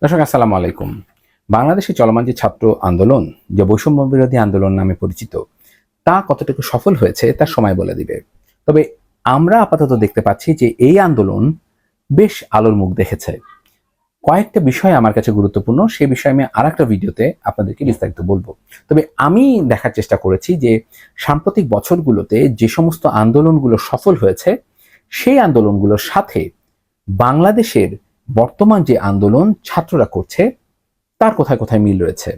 দর্শক আসসালামু আলাইকুম। বাংলাদেশে চলমান যে ছাত্র আন্দোলন, যে বৈষম্য বিরোধী আন্দোলন নামে পরিচিত, তা কতটুকু সফল হয়েছে তার সময় বলে দিবে। তবে আমরা আপাতত দেখতে পাচ্ছি যে এই আন্দোলন বেশ আলোর মুখ দেখেছে। কয়েকটা বিষয় আমার কাছে গুরুত্বপূর্ণ, সে বিষয়ে আমি আরেকটা ভিডিওতে আপনাদেরকে বিস্তারিত বলবো। তবে আমি দেখার চেষ্টা করেছি যে সাম্প্রতিক বছরগুলোতে যে সমস্ত আন্দোলনগুলো সফল হয়েছে, সেই আন্দোলনগুলোর সাথে বাংলাদেশের বর্তমান যে আন্দোলন ছাত্ররা করছে তার কোথায় কোথায় মিল রয়েছে।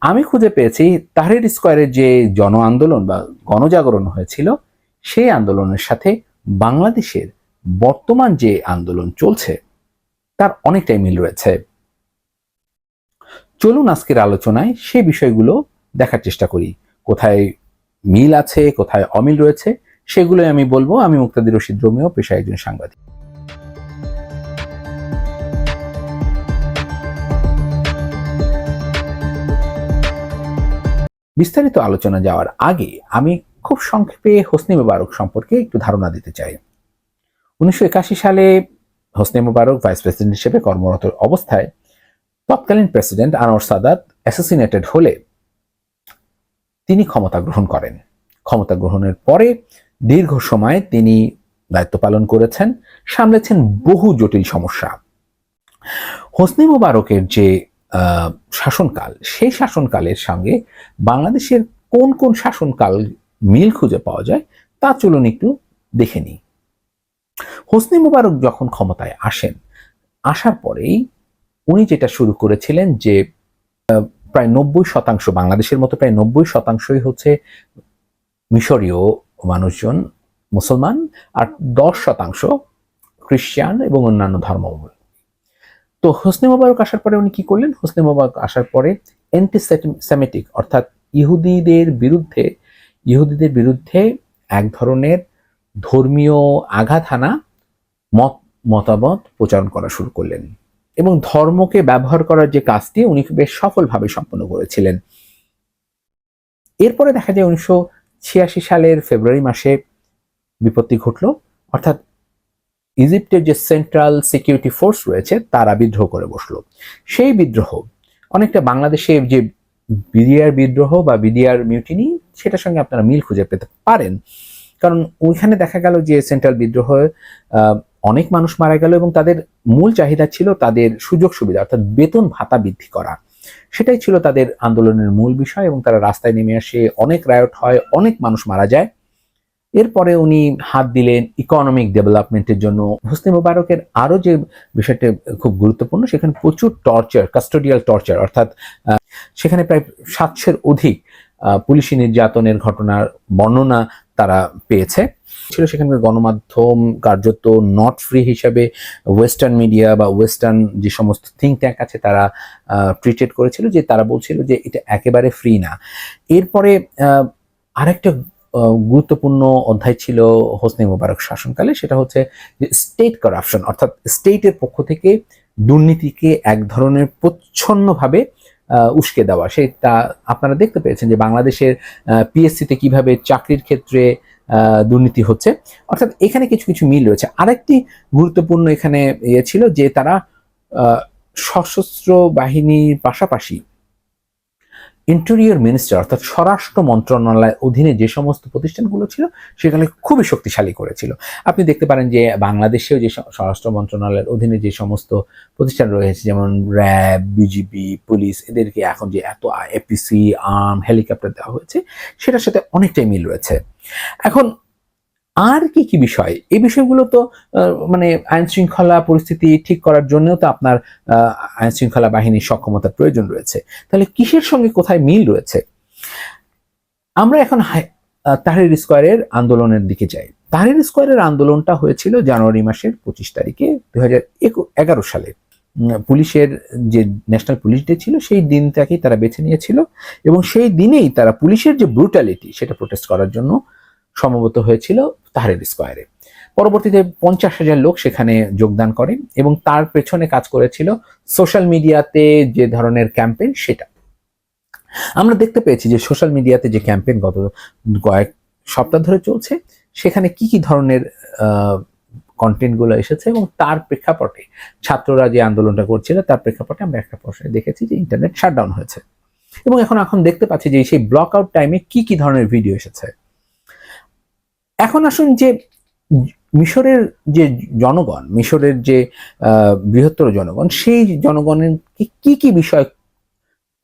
আমি খুঁজে পেয়েছি তাহরির স্কয়ারের যে জন আন্দোলন বা গণজাগরণ হয়েছিল, সেই আন্দোলনের সাথে বাংলাদেশের বর্তমান যে আন্দোলন চলছে তার অনেকটাই মিল রয়েছে। চলুন আজকের আলোচনায় সেই বিষয়গুলো দেখার চেষ্টা করি, কোথায় মিল আছে কোথায় অমিল রয়েছে সেগুলোই আমি বলবো। আমি মুক্তাদির রশিদ রোমিও, পেশায় একজন সাংবাদিক। বিস্তারিত আলোচনা যাওয়ার আগে আমি খুব সংক্ষেপে হোসনি মোবারক সম্পর্কে একটু ধারণা দিতে চাই। 1981 সালে হোসনি মোবারক ভাইস প্রেসিডেন্ট হিসেবে কর্মরত অবস্থায় তৎকালীন প্রেসিডেন্ট আনোয়ার সাদাত অ্যাসাসিনেটেড হলে তিনি ক্ষমতা গ্রহণ করেন। ক্ষমতা গ্রহণের পরে দীর্ঘ সময় তিনি দায়িত্ব পালন করেছেন, সামলেছেন বহু জটিল সমস্যা। হোসনি মোবারকের যে শাসনকাল, সেই শাসনকালের সঙ্গে বাংলাদেশের কোন কোন শাসনকাল মিল খুঁজে পাওয়া যায় তা চলুন একটু দেখে নিই। হোসনি মোবারক যখন ক্ষমতায় আসেন, আসার পরেই উনি যেটা শুরু করেছিলেন যে প্রায় 90% বাংলাদেশের মতো প্রায় 90%ই হচ্ছে মিশরীয় মানুষজন, মুসলমান, আর 10% খ্রিস্টান এবং অন্যান্য ধর্মাবলম্বী। তো হোসনি মোবারক আসার পরে উনি কি করলেন? হোসনি মোবারক আসার পরে অ্যান্টিসেমিটিক অর্থাৎ ইহুদিদের বিরুদ্ধে এক ধরনের ধর্মীয় আঘাত হানা মতামত প্রচারণ করা শুরু করলেন এবং ধর্মকে ব্যবহার করার যে কাজটি উনি বেশ সফলভাবে সম্পন্ন করেছিলেন। এরপরে দেখা যায় 1986 সালের ফেব্রুয়ারি মাসে বিপত্তি ঘটল, অর্থাৎ ইজিপ্টের যে সেন্ট্রাল সিকিউরিটি ফোর্স রয়েছে তারা বিদ্রোহ করে বসলো। সেই বিদ্রোহ অনেকটা বাংলাদেশের যে বিডিআর বিদ্রোহ বা বিডিআর মিউটিনি, সেটার সঙ্গে আপনারা মিল খুঁজে পেতে পারেন। কারণ ওইখানে দেখা গেল যে সেন্ট্রাল বিদ্রোহে অনেক মানুষ মারা গেল এবং তাদের মূল চাহিদা ছিল তাদের সুযোগ সুবিধা অর্থাৎ বেতন ভাতা বৃদ্ধি করা। সেটাই ছিল তাদের আন্দোলনের মূল বিষয় এবং তারা রাস্তায় নেমে আসে, অনেক রায়ট হয়, অনেক মানুষ মারা যায়। এরপরে উনি হাত দিলেন ইকোনমিক ডেভেলপমেন্টের জন্য। হোসনি মোবারকের আরো যে বিষয়টা খুব গুরুত্বপূর্ণ, সেখানে প্রচুর টর্চার, কাস্টোডিয়াল টর্চার, অর্থাৎ সেখানে প্রায় 700-এর অধিক পুলিশি নির্যাতনের ঘটনার বর্ণনা তারা পেয়েছে। ছিল সেখানকার গণমাধ্যম কার্যত নট ফ্রি হিসাবে ওয়েস্টার্ন মিডিয়া বা ওয়েস্টার্ন যে সমস্ত থিঙ্ক ট্যাঙ্ক আছে তারা ট্রিটেড করেছিল, যে তারা বলছিল যে এটা একেবারে ফ্রি না। এরপরে আরেকটা গুরুত্বপূর্ণ অধ্যায় ছিল হোসনি মোবারক শাসনকালে, সেটা হচ্ছে যে স্টেট কারাপশন, অর্থাৎ স্টেটের পক্ষ থেকে দুর্নীতিকে এক ধরনের প্রচ্ছন্নভাবে উস্কে দেওয়া। সেটা আপনারা দেখতে পেয়েছেন যে বাংলাদেশের পিএসসিতে কিভাবে চাকরির ক্ষেত্রে দুর্নীতি হচ্ছে। অর্থাৎ এখানে কিছু কিছু মিল রয়েছে। আরেকটি গুরুত্বপূর্ণ এখানে ছিল যে তারা সশস্ত্র বাহিনীর পাশাপাশি ইন্টেরিয়র মিনিস্টার অর্থাৎ স্বরাষ্ট্র মন্ত্রণালয়ের অধীনে যে সমস্ত প্রতিষ্ঠানগুলো ছিল সেগুলো খুবই শক্তিশালী করেছিল। আপনি দেখতে পারেন যে বাংলাদেশেও যে স্বরাষ্ট্র মন্ত্রণালয়ের অধীনে যে সমস্ত প্রতিষ্ঠান রয়েছে, যেমন র্যাব, বিজিবি, পুলিশ, এদেরকে এখন যে এত এপিসি, আর্ম, হেলিকপ্টার দেওয়া হয়েছে, সেটার সাথে অনেকটাই মিল রয়েছে। এখন আর কি কি বিষয়, এই বিষয়গুলো তো মানে আইন শৃঙ্খলা পরিস্থিতি ঠিক করার জন্যও তো আপনার আইন শৃঙ্খলা বাহিনীর সক্ষমতার প্রয়োজন রয়েছে। তাহলে কিসের সঙ্গে কোথায় মিল রয়েছে? আমরা এখন তাহরির স্কয়ারের আন্দোলনের দিকে যাই। তাহরির স্কয়ারের আন্দোলনটা হয়েছিল জানুয়ারি মাসের 25 তারিখে 2011 সালে। পুলিশের যে ন্যাশনাল পুলিশ ডে ছিল সেই দিনটাকেই তারা বেছে নিয়েছিল এবং সেই দিনেই তারা পুলিশের যে ব্রুটালিটি সেটা প্রোটেস্ট করার জন্য সমবেত হয়েছিল তাহরির স্কয়ারে। পরবর্তীতে 50,000 লোক সেখানে যোগদান করে এবং তার পেছনে কাজ করেছিল সোশ্যাল মিডিয়াতে যে ধরনের ক্যাম্পেইন সেটা। আমরা দেখতে পেয়েছি যে সোশ্যাল মিডিয়াতে যে ক্যাম্পেইন গত কয়েক সপ্তাহ ধরে চলছে, সেখানে কি কি ধরনের কন্টেন্টগুলো এসেছে এবং তার প্রেক্ষাপটে ছাত্ররা যে আন্দোলনটা করছিল তার প্রেক্ষাপটে আমরা একটা প্রশ্নে দেখেছি যে ইন্টারনেট শাটডাউন হয়েছে এবং এখন দেখতে পাচ্ছি যে সেই ব্লক আউট টাইমে কি ধরনের ভিডিও এসেছে। এখন আসুন যে মিশরের যে জনগণ, মিশরের যে বৃহত্তর জনগণ, সেই জনগণের কি বিষয়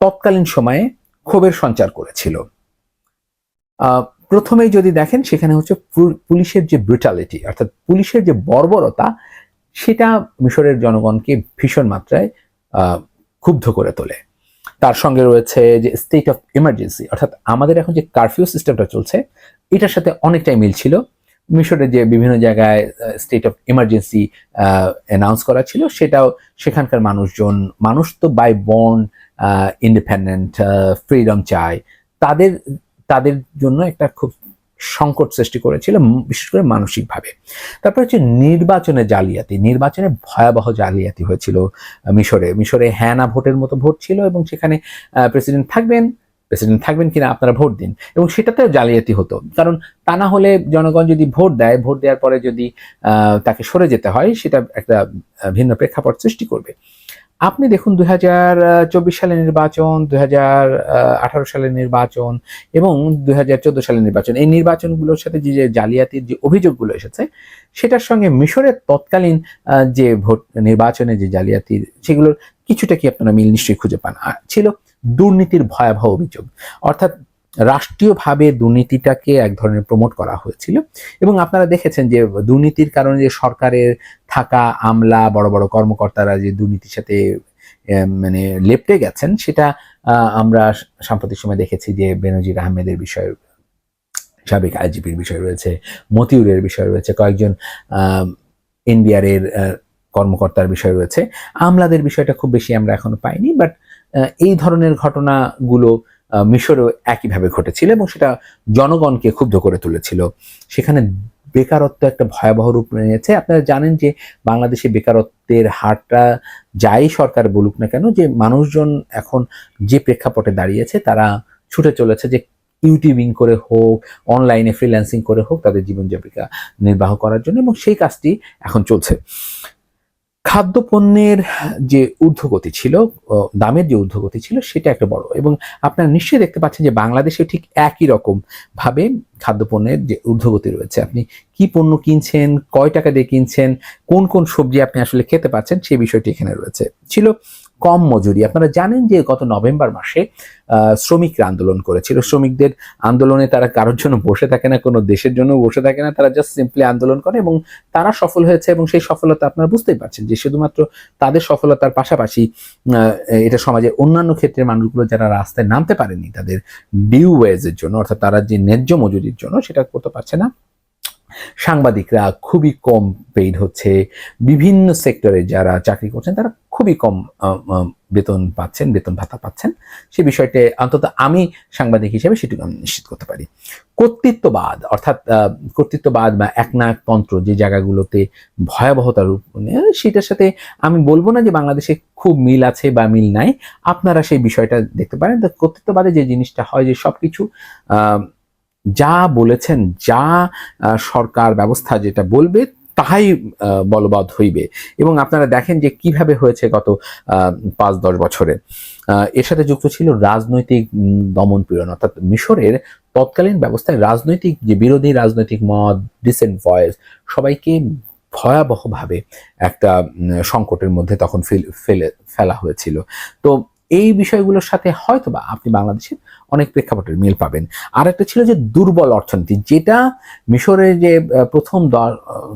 তৎকালীন সময়ে ক্ষোভের সঞ্চার করেছিল। প্রথমেই যদি দেখেন সেখানে হচ্ছে পুলিশের যে ব্রুটালিটি, অর্থাৎ পুলিশের যে বর্বরতা, সেটা মিশরের জনগণকে ভীষণ মাত্রায় ক্ষুব্ধ করে তোলে। তার সঙ্গে রয়েছে যে স্টেট অফ ইমার্জেন্সি, অর্থাৎ আমাদের এখন যে কারফিউ সিস্টেমটা চলছে এটার সাথে অনেকটাই মিল ছিল। মিশরের যে বিভিন্ন জায়গায় স্টেট অফ ইমার্জেন্সি অ্যানাউন্স করা ছিল, সেটাও সেখানকার মানুষ তো বাই বর্ন ইন্ডিপেন্ডেন্ট, ফ্রিডম চায়, তাদের জন্য একটা খুব সংকট সৃষ্টি করেছিল, বিশেষ করে মানসিকভাবে। তারপর হচ্ছে নির্বাচনে ভয়াবহ জালিয়াতি হয়েছিল মিশরে হ্যাঁ না ভোটের মতো ভোট ছিল এবং সেখানে প্রেসিডেন্ট থাকবেন কিনা আপনারা ভোট দিন, এবং সেটাতেও জালিয়াতি হতো। কারণ তা না হলে জনগণ যদি ভোট দেওয়ার পরে যদি তাকে সরে যেতে হয়, সেটা একটা ভিন্ন প্রেক্ষাপট সৃষ্টি করবে। আপনি দেখুন 2024 সালের নির্বাচন, 2018 সালের নির্বাচন এবং 2014 সালের নির্বাচন, এই নির্বাচনগুলোর সাথে যে জালিয়াতির যে অভিযোগগুলো এসেছে, সেটার সঙ্গে মিশরের তৎকালীন যে ভোট নির্বাচনে যে জালিয়াতির, সেগুলোর কিছুটা কি আপনারা মিল নিশ্চয়ই খুঁজে পান। ছিল দুর্নীতির ভয়াবহ অভিযোগ, অর্থাৎ রাষ্ট্রীয়ভাবে দুর্নীতিটাকে এক ধরনের প্রমোট করা হয়েছিল এবং আপনারা দেখেছেন যে দুর্নীতির কারণে যে সরকারের থাকা আমলা, বড় বড় কর্মকর্তারা যে দুর্নীতির সাথে মানে লেপ্টে গেছেন, সেটা আমরা সাম্প্রতিক সময় দেখেছি যে বেনজির আহমেদের বিষয়, সাবেক আইজিপির বিষয় রয়েছে, মতিউরের বিষয় রয়েছে, কয়েকজন এনবিআর এর কর্মকর্তার বিষয় রয়েছে। আমলাদের বিষয়টা খুব বেশি আমরা এখনো পাইনি, বাট এই ধরনের ঘটনাগুলো মিশরেও একইভাবে ঘটেছিল এবং সেটা জনগণকে ক্ষুব্ধ করে তুলেছিল। সেখানে বেকারত্ব একটা ভয়াবহ রূপ নিয়েছে। আপনারা জানেন যে বাংলাদেশে বেকারত্বের হারটা যাই সরকার বলুক না কেন, যে মানুষজন এখন যে প্রেক্ষাপটে দাঁড়িয়েছে, তারা ছুটে চলেছে যে ইউটিউবিং করে হোক, অনলাইনে ফ্রিল্যান্সিং করে হোক, তাদের জীবনযাপিকা নির্বাহ করার জন্য, এবং সেই কাজটি এখন চলছে। খাদ্যপণ্যের যে ঊর্ধ্বগতি ছিল, দামের যে ঊর্ধ্বগতি ছিল, সেটা একটা বড়, এবং আপনারা নিশ্চয়ই দেখতে পাচ্ছেন যে বাংলাদেশে ঠিক একই রকম ভাবে খাদ্যপণ্যের যে ঊর্ধ্বগতি রয়েছে। আপনি কি পণ্য কিনছেন, কয় টাকা দিয়ে কিনছেন, কোন সবজি আপনি আসলে খেতে পাচ্ছেন, সেই বিষয়টি এখানে রয়েছে। ছিল কম মজুরি। আপনারা জানেন যে গত নভেম্বর মাসে শ্রমিকরা আন্দোলন করেছিল। শ্রমিকদের আন্দোলনে তারা কারোর জন্য বসে থাকে না, কোনো দেশের জন্য বসে থাকে না, তারা জাস্ট সিম্পলি আন্দোলন করে এবং তারা সফল হয়েছে। এবং সেই সফলতা আপনারা বুঝতেই পারছেন যে শুধুমাত্র তাদের সফলতার পাশাপাশি এটা সমাজের অন্যান্য ক্ষেত্রের মানুষগুলো যারা রাস্তায় নামতে পারেনি তাদের ডিউ ওয়েজের জন্য, অর্থাৎ তারা যে ন্যায্য মজুরির জন্য সেটা করতে পারছে না। সাংবাদিকরা খুবই কম পেইড হচ্ছে, বিভিন্ন সেক্টরে যারা চাকরি করছেন তারা খুবই কম বেতন ভাতা পাচ্ছেন। সে বিষয়টি অন্তত আমি সাংবাদিক হিসেবে সেটুকু আমি নিশ্চিত করতে পারি। কর্তৃত্ববাদ, অর্থাৎ কর্তৃত্ববাদ বা একনায়কতন্ত্র যে জায়গাগুলোতে ভয়াবহতা রূপ নেয়, সেটার সাথে আমি বলবো না যে বাংলাদেশে খুব মিল আছে বা মিল নাই, আপনারা সেই বিষয়টা দেখতে পারেন। কর্তৃত্ববাদে যে জিনিসটা হয় যে সবকিছু যা বলেছেন, যা সরকার ব্যবস্থা যেটা বলবে তাহাই বলবৎ হইবে, এবং আপনারা দেখেন যে কিভাবে হয়েছে গত 5-10 বছরে। এর সাথে যুক্ত ছিল রাজনৈতিক দমন পীড়ন, অর্থাৎ মিশরের তৎকালীন ব্যবস্থায় রাজনৈতিক যে বিরোধী রাজনৈতিক মত, ডিসেন্ট ভয়েস, সবাইকে ভয়াবহভাবে একটা সংকটের মধ্যে তখন ফেলা হয়েছিল। তো এই বিষয়গুলোর সাথে হয়তোবা আপনি বাংলাদেশের অনেক প্রেক্ষাপটের মিল পাবেন। আর একটা ছিল যে দুর্বল অর্থনীতি, যেটা মিশরের যে প্রথম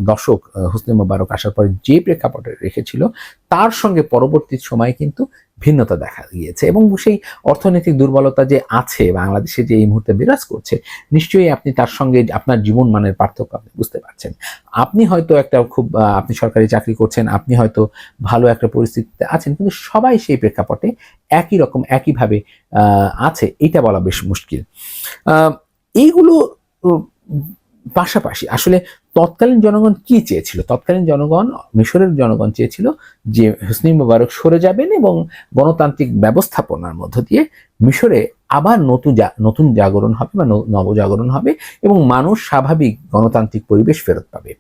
দশক হোসনি মোবারক আসার পরে যে প্রেক্ষাপটে রেখেছিল, তার সঙ্গে পরবর্তী সময়ে কিন্তু ভিন্নতা দেখা গিয়েছে। এবং সেই অর্থনৈতিক দুর্বলতা যে আছে বাংলাদেশে, যে এই মুহূর্তে বিরাজ করছে, নিশ্চয়ই আপনি তার সঙ্গে আপনার জীবন মানের পার্থক্য আপনি বুঝতে পারছেন। আপনি হয়তো আপনি সরকারি চাকরি করছেন, আপনি হয়তো ভালো একটা পরিস্থিতিতে আছেন, কিন্তু সবাই সেই প্রেক্ষাপটে একই রকম একইভাবে আছে, এটা বলা বেশ মুশকিল। এইগুলো পাশাপাশি আসলে তৎকালীন জনগণ কি চেয়েছিল? তৎকালীন জনগণ, মিশরের জনগণ চেয়েছিল যে হোসনি মোবারক সরে যাবেন এবং গণতান্ত্রিক ব্যবস্থাপনার মধ্য দিয়ে মিশরে আবার নতুন জাগরণ হবে বা নবজাগরণ হবে এবং মানুষ স্বাভাবিক গণতান্ত্রিক পরিবেশ ফেরত পাবে।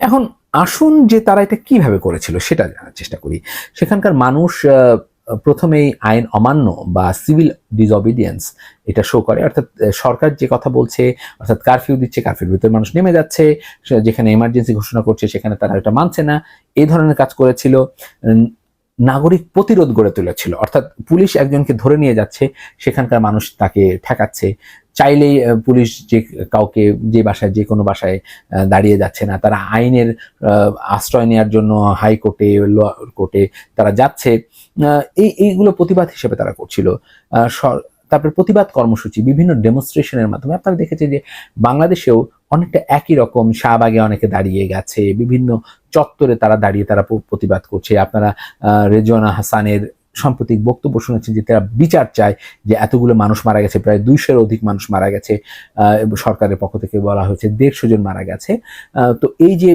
এখন আসুন যে তারা এটা কিভাবে করেছিল সেটা জানার চেষ্টা করি। সেখানকার মানুষ প্রথমেই আইন অমান্য বা সিভিল ডিসঅবিডিয়েন্স এটা শো করে, অর্থাৎ সরকার যে কথা বলছে, অর্থাৎ কারফিউ দিচ্ছে, কারফিউর ভিতরে মানুষ নেমে যাচ্ছে, যেখানে এমার্জেন্সি ঘোষণা করছে সেখানে তারা এটা মানছে না, এই ধরনের কাজ করেছিল। নাগরিক প্রতিরোধ গড়ে তুলেছিল, অর্থাৎ পুলিশ একজনকে ধরে নিয়ে যাচ্ছে, সেখানকার মানুষ তাকে ঠেকাচ্ছে, চাইলেই পুলিশ যে কাউকে যে বাসায় যে কোনো বাসায় দাঁড়িয়ে যাচ্ছে না, তারা আইনের আশ্রয় নেওয়ার জন্য হাইকোর্টে কোর্টে তারা যাচ্ছে। এইগুলো প্রতিবাদ হিসেবে তারা করছিল। তারপরে প্রতিবাদ কর্মসূচি, বিভিন্ন ডেমনস্ট্রেশনের মাধ্যমে আপনারা দেখেছেন যে বাংলাদেশেও অনেকটা একই রকম, শাহবাগে অনেকে দাঁড়িয়ে গেছে, বিভিন্ন চত্বরে তারা দাঁড়িয়ে তারা প্রতিবাদ করছে। আপনারা রেজওয়ানা হাসানের সাম্প্রতিক বক্তব্য শুনেছেন যে তারা বিচার চায়, যে এতগুলো মানুষ মারা গেছে, প্রায় 200-এর অধিক মানুষ মারা গেছে, সরকারের পক্ষ থেকে বলা হয়েছে 150 জন মারা গেছে। তো এই যে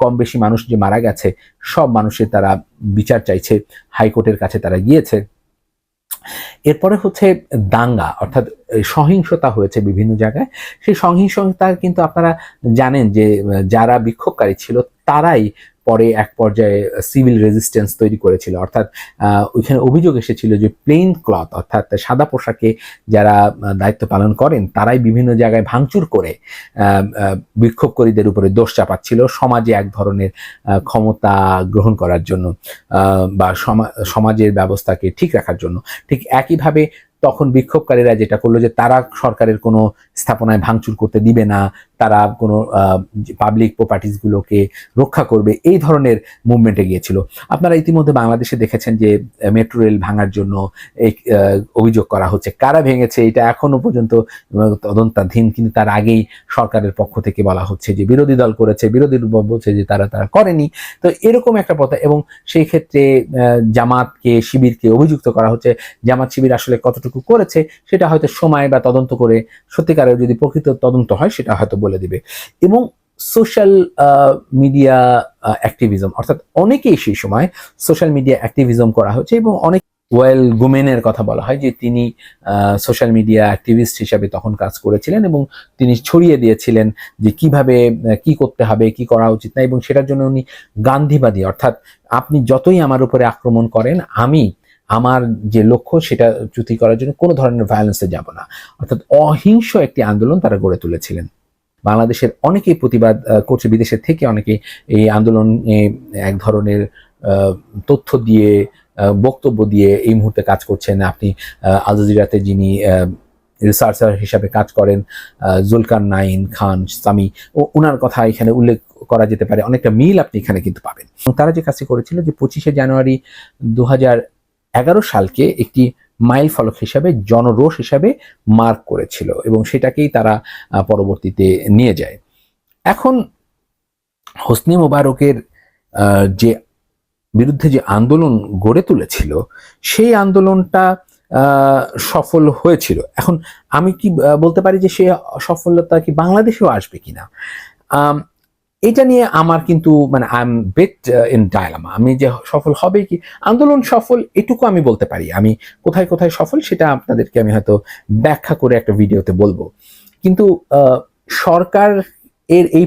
কম বেশি মানুষ যে মারা গেছে, সব মানুষের তারা বিচার চাইছে, হাইকোর্টের কাছে তারা গিয়েছে। এরপরে হচ্ছে দাঙ্গা, অর্থাৎ সহিংসতা হয়েছে বিভিন্ন জায়গায়। সেই সহিংসতা কিন্তু আপনারা জানেন যে যারা বিক্ষোভকারী ছিল তারাই পরে এক পর্যায়ে সিভিল রেজিস্ট্যান্স তৈরি করেছিল, অর্থাৎ ওইখানে অভিযোগ এসেছিল যে প্লেন ক্লথ, অর্থাৎ সাদা পোশাকে যারা দায়িত্ব পালন করেন তারাই বিভিন্ন জায়গায় ভাঙচুর করে বিক্ষোভকারীদের উপরে দোষ চাপাচ্ছিল, সমাজে এক ধরনের ক্ষমতা গ্রহণ করার জন্য বা সমাজের ব্যবস্থাকে ঠিক রাখার জন্য। ঠিক একইভাবে তখন বিক্ষোভকারীরা যেটা করলো যে তারা সরকারের কোনো স্থাপনায় ভাঙচুর করতে দিবে না, তারা কোনো পাবলিক প্রপার্টিসগুলোকে রক্ষা করবে, এই ধরনের মুভমেন্টে গিয়েছিল। আপনারা ইতিমধ্যে বাংলাদেশে দেখেছেন যে মেট্রো রেল ভাঙার জন্য এই অভিযোগ করা হচ্ছে, কারা ভেঙেছে এটা এখনো পর্যন্ত তদন্তাধীন, কিন্তু তার আগেই সরকারের পক্ষ থেকে বলা হচ্ছে যে বিরোধী দল করেছে, বিরোধী দল বলছে যে তারা করেনি। তো এরকম একটা পথ, এবং সেই ক্ষেত্রে জামাতকে, শিবিরকে অভিযুক্ত করা হচ্ছে। জামাত শিবির আসলে কতটুকু করেছে সেটা হয়তো সময় বা তদন্ত করে, সত্যিকারের যদি প্রকৃত তদন্ত হয় সেটা হয়তো বলে দিবে। এবং সোশ্যাল মিডিয়া অ্যাক্টিভিজম, অর্থাৎ অনেকেই সেই সময় সোশ্যাল মিডিয়া অ্যাক্টিভিজম করা হচ্ছে, এবং অনেক ওয়েল গুমেনের কথা বলা হয় যে তিনি সোশ্যাল মিডিয়া অ্যাক্টিভিস্ট হিসাবে তখন কাজ করেছিলেন, এবং তিনি ছড়িয়ে দিয়েছিলেন যে কিভাবে কি করতে হবে, কি করা উচিত না, এবং সেটার জন্য উনি গান্ধীবাদী, অর্থাৎ আপনি যতই আমার উপরে আক্রমণ করেন, আমি আমার যে লক্ষ্য সেটা চ্যুতি করার জন্য কোনো ধরনের ভায়োলেন্সে যাব না, অর্থাৎ অহিংস একটি আন্দোলন তারা গড়ে তুলেছিলেন। বাংলাদেশের অনেকেই প্রতিবাদ করছে, বিদেশের থেকে অনেকে এই আন্দোলনে এক ধরনের তথ্য দিয়ে, বক্তব্য দিয়ে এই মুহূর্তে কাজ করছেন। আপনি আল জাজিরাতে যিনি রিসার্চার হিসাবে কাজ করেন, জুলকারনাইন খান সামি, ওনার কথা এখানে উল্লেখ করা যেতে পারে, অনেকটা মিল আপনি এখানে কিন্তু পাবেন। তারা যে কাজটি করেছিল যে 25শে জানুয়ারি 2011 সালকে একটি মাইল ফলক হিসাবে, জনরোষ হিসাবে মার্ক করেছিল, এবং সেটাকেই তারা পরবর্তীতে নিয়ে যায়। এখন হোসনি মোবারকের যে বিরুদ্ধে যে আন্দোলন গড়ে তুলেছিল, সেই আন্দোলনটা সফল হয়েছিল। এখন আমি কি বলতে পারি যে সে সফলতা কি বাংলাদেশেও আসবে কিনা, এটা নিয়ে আমার কিন্তু মানে I am bet in dilemma. আমি যে সফল হবে কি, আন্দোলন সফল এটুকু আমি বলতে পারি, আমি কোথায় কোথায় সফল সেটা আপনাদেরকে আমি হয়তো ব্যাখ্যা করে একটা ভিডিওতে বলবো। কিন্তু সরকার এর এই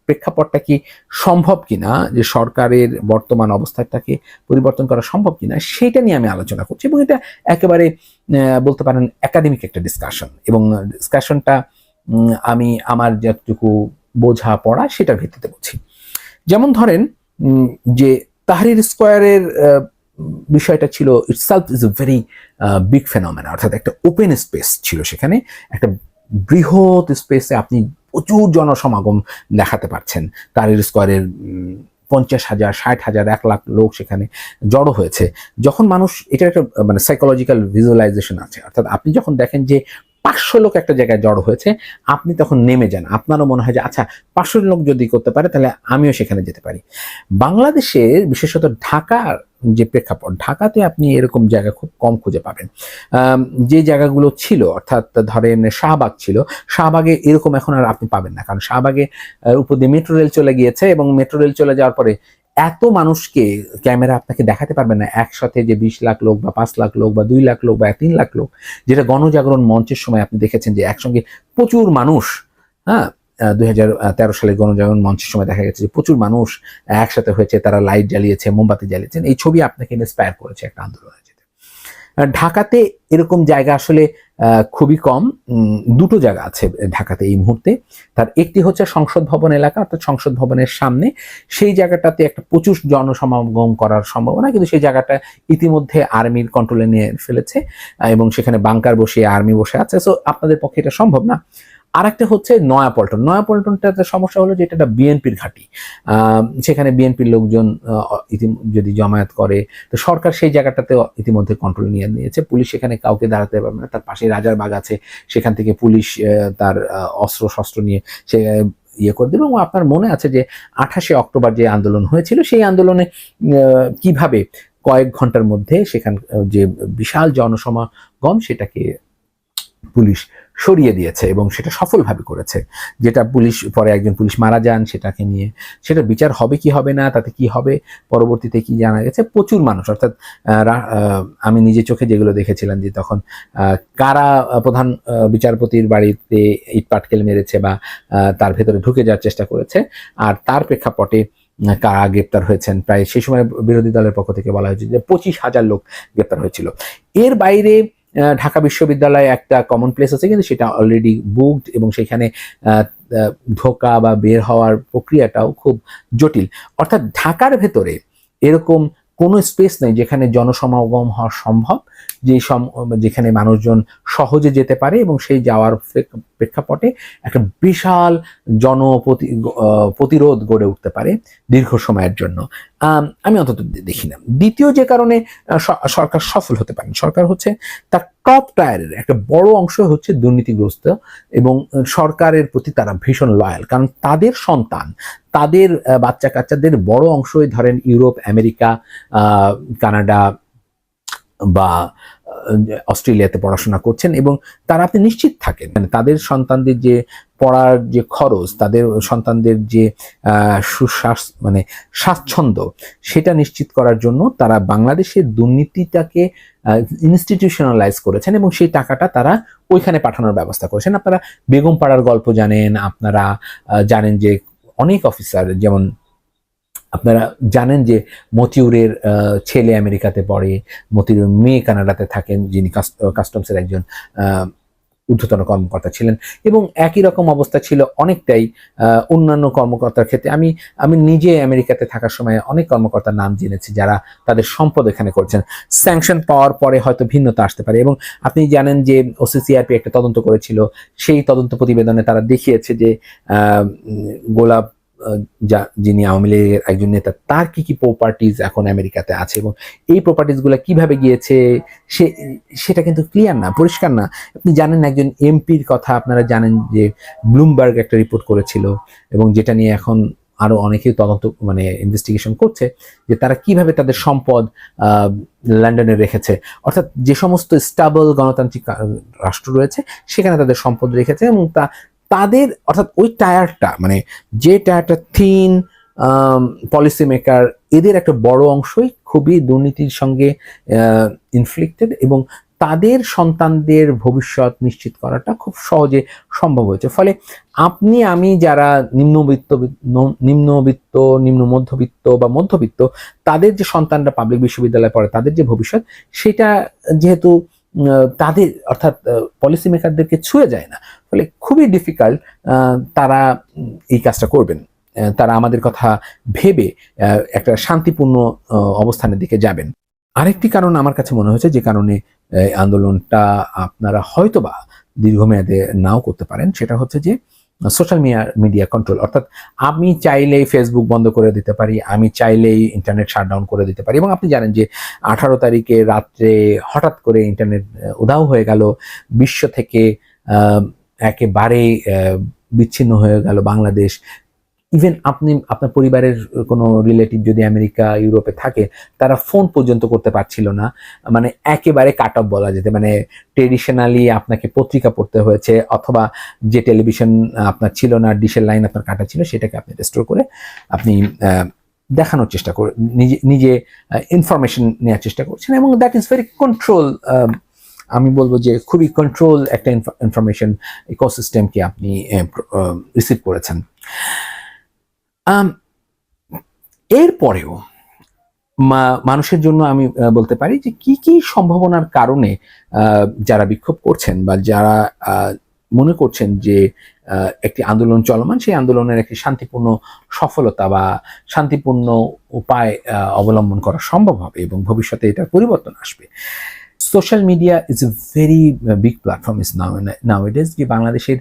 প্রেক্ষাপটটা কি সম্ভব কিনা, যে সরকারের বর্তমান অবস্থাটাকে পরিবর্তন করা সম্ভব কিনা, সেটা নিয়ে আমি আলোচনা করছি, এবং এটা একেবারে বলতে পারেন একাডেমিক একটা ডিসকাশন, এবং ডিসকাশনটা আমি আমার যতটুকু বোঝা পড়া সেটার ভিত্তিতে বলছি। যেমন ধরেন যে তাহরির স্কোয়ারের বিষয়টা ছিল itself is a very big phenomena, অর্থাৎ একটা ওপেন স্পেস ছিল, সেখানে একটা বৃহৎ স্পেসে আপনি প্রচুর জনসমাগম দেখাতে পারছেন। তাহরির স্কোয়ারের 50,000, 60,000, 1 লাখ লোক সেখানে জড়ো হয়েছে। যখন মানুষ, এটা একটা মানে সাইকোলজিক্যাল ভিজুয়ালাইজেশন আছে, অর্থাৎ আপনি যখন দেখেন যে 500 লোক একটা জায়গায় জড়ো হয়েছে, আপনি তখন নেমে যান, আপনারও মনে হয় যে আচ্ছা 500 লোক যদি করতে পারে তাহলে আমিও সেখানে যেতে পারি। বাংলাদেশের বিশেষত ঢাকার যে প্রেক্ষাপট, ঢাকাতে আপনি এরকম জায়গা খুব কম খুঁজে পাবেন। যে জায়গাগুলো ছিল, অর্থাৎ ধরেন শাহবাগ ছিল, শাহবাগে এরকম এখন আর আপনি পাবেন না, কারণ শাহবাগে উপর দিয়ে মেট্রো রেল চলে গিয়েছে, এবং মেট্রো রেল চলে যাওয়ার পরে এত মানুষকে ক্যামেরা আপনাকে দেখাতে পারবে না একসাথে, যে 20 লাখ লোক বা 5 লাখ লোক বা 2 লাখ লোক বা 3 লাখ লোক, যেটা গণজাগরণ মঞ্চের সময় আপনি দেখেছেন যে একসঙ্গে প্রচুর মানুষ, হ্যাঁ, 2013 সালে গণজাগরণ মঞ্চের সময় দেখা গেছে যে প্রচুর মানুষ একসাথে হয়েছে, তারা লাইট জ্বালিয়েছে, মোমবাতি জ্বালিয়েছেন। এই ছবি আপনাকে ইন্সপায়ার করেছে একটা আন্দোলনের যেতে। ঢাকাতে এরকম জায়গা আসলে খুবই কম। দুটো জায়গা আছে ঢাকাতে এই মুহূর্তে। তার একটি হচ্ছে সংসদ ভবন এলাকা, অর্থাৎ সংসদ ভবনের সামনে। সেই জায়গাটাতে একটা প্রচুর জনসমাগম করার সম্ভাবনা, কিন্তু সেই জায়গাটা ইতিমধ্যে আর্মির কন্ট্রোলে নিয়ে ফেলেছে এবং সেখানে বাংকার বসিয়ে আর্মি বসে আছে। সো আপনাদের পক্ষে এটা সম্ভব না। আর একটা হচ্ছে নয়াপল্টন। নয়াপল্টনটাতে সমস্যা হলো যে এটা বিএনপির ঘাঁটি। সেখানে বিএনপির লোকজন যদি জমায়েত করে, তো সরকার সেই জায়গাটাতে ইতিমধ্যে কন্ট্রোল নিয়ে নিয়েছে। পুলিশ সেখানে কাউকে দাঁড়াতে পারবে না। তার পাশে রাজার বাগ আছে, সেখান থেকে পুলিশ তার অস্ত্র শস্ত্র নিয়ে সে ইয়ে করে দেবে। এবং আপনার মনে আছে যে 28 অক্টোবর যে আন্দোলন হয়েছিল, সেই আন্দোলনে কিভাবে কয়েক ঘন্টার মধ্যে সেখান যে বিশাল জনসমাগম সেটাকে পুলিশ সরিয়ে দিয়েছে এবং সেটা সফলভাবে করেছে। যেটা পুলিশ পরে একজন পুলিশ মারা যান, সেটাকে নিয়ে সেটা বিচার হবে কি হবে না, তাতে কি হবে পরবর্তীতে কি জানা গেছে, প্রচুর মানুষ, অর্থাৎ আমি নিজে চোখে যেগুলো দেখেছিলাম যে তখন কারা প্রধান বিচারপতির বাড়িতে ইট পাটকেল মেরেছে বা তার ভেতরে ঢুকে যাওয়ার চেষ্টা করেছে, আর তার প্রেক্ষাপটে কারা গ্রেপ্তার হয়েছেন। প্রায় সেই সময় বিরোধী দলের পক্ষ থেকে বলা হয়েছে যে 25,000 লোক গ্রেপ্তার হয়েছিল। এর বাইরে ঢাকা বিশ্ববিদ্যালয়ে একটা কমন প্লেস আছে, কিন্তু সেটা অলরেডি বুকড এবং সেখানে ঢোকা বা বের হওয়ার প্রক্রিয়াটাও খুব জটিল। অর্থাৎ ঢাকার ভেতরে এরকম কোনো স্পেস নেই যেখানে জনসমাগম হওয়া সম্ভব, যেখানে মানুষজন সহজে যেতে পারে এবং সেই যাওয়ার প্রেক্ষাপটে একটা বিশাল প্রতিরোধ গড়ে উঠতে পারে দীর্ঘ সময়ের জন্য। আমি অন্তত দেখি না। দ্বিতীয় যে কারণে সরকার সফল হতে পারেন, সরকার হচ্ছে তার টপ টায়ারের একটা বড় অংশ হচ্ছে দুর্নীতিগ্রস্ত এবং সরকারের প্রতি তারা ভীষণ লয়াল, কারণ তাদের সন্তান, তাদের বাচ্চা কাচ্চাদের বড় অংশই ধরেন ইউরোপ, আমেরিকা, কানাডা বা অস্ট্রেলিয়াতে পড়াশোনা করছেন এবং তারা আপনি নিশ্চিত থাকেন মানে তাদের সন্তানদের যে পড়ার যে খরচ, তাদের সন্তানদের যে মানে স্বাচ্ছন্দ্য, সেটা নিশ্চিত করার জন্য তারা বাংলাদেশের দুর্নীতিটাকে ইনস্টিটিউশনালাইজ করেছেন এবং সেই টাকাটা তারা ওইখানে পাঠানোর ব্যবস্থা করেছেন। আপনারা বেগম পাড়ার গল্প জানেন, আপনারা জানেন যে অনেক অফিসার, যেমন আপনারা জানেন যে মতিউরের ছেলে আমেরিকাতে পড়ে, মতিউরের মেয়ে কানাডাতে থাকেন, যিনি কাস্টমসের একজন ঊর্ধ্বতন কর্মকর্তা ছিলেন। এবং একই রকম অবস্থা ছিল অনেকটাই অন্যান্য কর্মকর্তার ক্ষেত্রে। আমি নিজে আমেরিকাতে থাকার সময় অনেক কর্মকর্তার নাম জেনেছি যারা তাদের সম্পদ এখানে করছেন। স্যাংশন পাওয়ার পরে হয়তো ভিন্নতা আসতে পারে। এবং আপনি জানেন যে ওসিসিআরপি একটা তদন্ত করেছিল, সেই তদন্ত প্রতিবেদনে তারা দেখিয়েছে যে গোলাপ যিনি আওয়ামী লীগের একজন নেতা, তার কি কি প্রপার্টিজ এখন আমেরিকাতে আছে এবং এই প্রপার্টিজগুলো কিভাবে গিয়েছে সেটা কিন্তু ক্লিয়ার না, পরিষ্কার না। আপনি জানেন একজন এমপির কথা, আপনারা জানেন যে ব্লুমবার্গ একটা রিপোর্ট করেছিল এবং যেটা নিয়ে এখন আরো অনেকেই তদন্ত মানে ইনভেস্টিগেশন করছে যে তারা কিভাবে তাদের সম্পদ লন্ডনে রেখেছে। অর্থাৎ যে সমস্ত স্টেবল গণতান্ত্রিক রাষ্ট্র রয়েছে সেখানে তাদের সম্পদ রেখেছে এবং তাদের অর্থাৎ ওই টায়ারটা মানে যে টায়ারটা থিন পলিসি মেকার, এদের একটা বড় অংশই খুবই দুর্নীতির সঙ্গে ইনফ্লিক্টেড এবং তাদের সন্তানদের ভবিষ্যৎ নিশ্চিত করাটা খুব সহজে সম্ভব হয়েছে। ফলে আপনি আমি যারা নিম্নবিত্ত, নিম্ন মধ্যবিত্ত বা মধ্যবিত্ত, তাদের যে সন্তানরা পাবলিক বিশ্ববিদ্যালয়ে পড়ে, তাদের যে ভবিষ্যৎ, সেটা যেহেতু তাদের অর্থাৎ পলিসি মেকারদেরকে ছুঁয়ে যায় না, ফলে খুবই ডিফিকাল্ট তারা এই কাজটা করবেন। তারা আমাদের কথা ভেবে একটা শান্তিপূর্ণ অবস্থানের দিকে যাবেন। আরেকটি কারণ আমার কাছে মনে হয়েছে যে কারণে আন্দোলনটা আপনারা হয়তোবা দীর্ঘমেয়াদে নাও করতে পারেন, সেটা হচ্ছে যে সোশ্যাল মিডিয়া কন্ট্রোল। অর্থাৎ আমি চাইলেই ফেসবুক বন্ধ করে দিতে পারি, আমি চাইলেই ইন্টারনেট শাটডাউন করে দিতে পারি। এবং আপনি জানেন যে 18 তারিখে রাত্রে হঠাৎ করে ইন্টারনেট উধাও হয়ে গেল, বিশ্ব থেকে একেবারে বিচ্ছিন্ন হয়ে গেল বাংলাদেশ। ইভেন আপনি আপনার পরিবারের কোনো রিলেটিভ যদি আমেরিকা, ইউরোপে থাকে, তারা ফোন পর্যন্ত করতে পারছিল না, মানে একেবারে কাট অফ বলা যেতে। মানে ট্রেডিশনালি আপনাকে পত্রিকা পড়তে হয়েছে, অথবা যে টেলিভিশন আপনার ছিল না, ডিশের লাইন আপনার কাটা ছিল, সেটাকে আপনি রেস্টোর করে আপনি দেখানোর চেষ্টা করে নিজে ইনফরমেশন নেওয়ার চেষ্টা করছেন এবং দ্যাট ইজ ভেরি কন্ট্রোল আমি বলবো যে খুবই কন্ট্রোল একটা ইনফরমেশন ইকোসিস্টেমকে আপনি রিসিভ করেছেন। এরপরেও মানুষের জন্য আমি বলতে পারি যে কি কি সম্ভাবনার কারণে যারা বিক্ষোভ করছেন বা যারা মনে করছেন যে একটি আন্দোলন চলমান, সেই আন্দোলনের একটি শান্তিপূর্ণ সফলতা বা শান্তিপূর্ণ উপায় অবলম্বন করা সম্ভব হবে এবং ভবিষ্যতে এটা পরিবর্তন আসবে। Social media is a very big platform is nowadays. যে বাংলাদেশের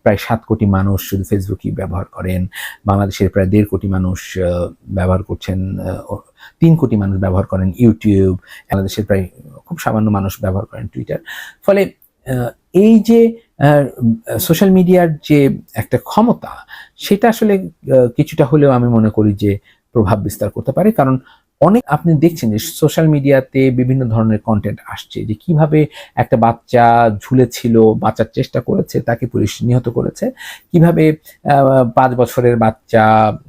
প্রায় 7 কোটি মানুষ শুধু ফেসবুকই ব্যবহার করেন, বাংলাদেশের প্রায় 1.5 কোটি মানুষ ব্যবহার করছেন, 3 কোটি মানুষ ব্যবহার করেন ইউটিউব, বাংলাদেশের প্রায় খুব সামান্য মানুষ ব্যবহার করেন টুইটার। ফলে এই যে সোশ্যাল মিডিয়ার যে একটা ক্ষমতা, সেটা আসলে কিছুটা হলেও আমি মনে করি যে প্রভাব বিস্তার করতে পারে। কারণ অনেক আপনি দেখছেন যে সোশ্যাল মিডিয়াতে বিভিন্ন ধরনের কন্টেন্ট আসছে, যে কিভাবে একটা বাচ্চা ঝুলেছিল, বাঁচার চেষ্টা করেছে, তাকে পুলিশ নিহত করেছে, কিভাবে 5 বছরের বাচ্চা,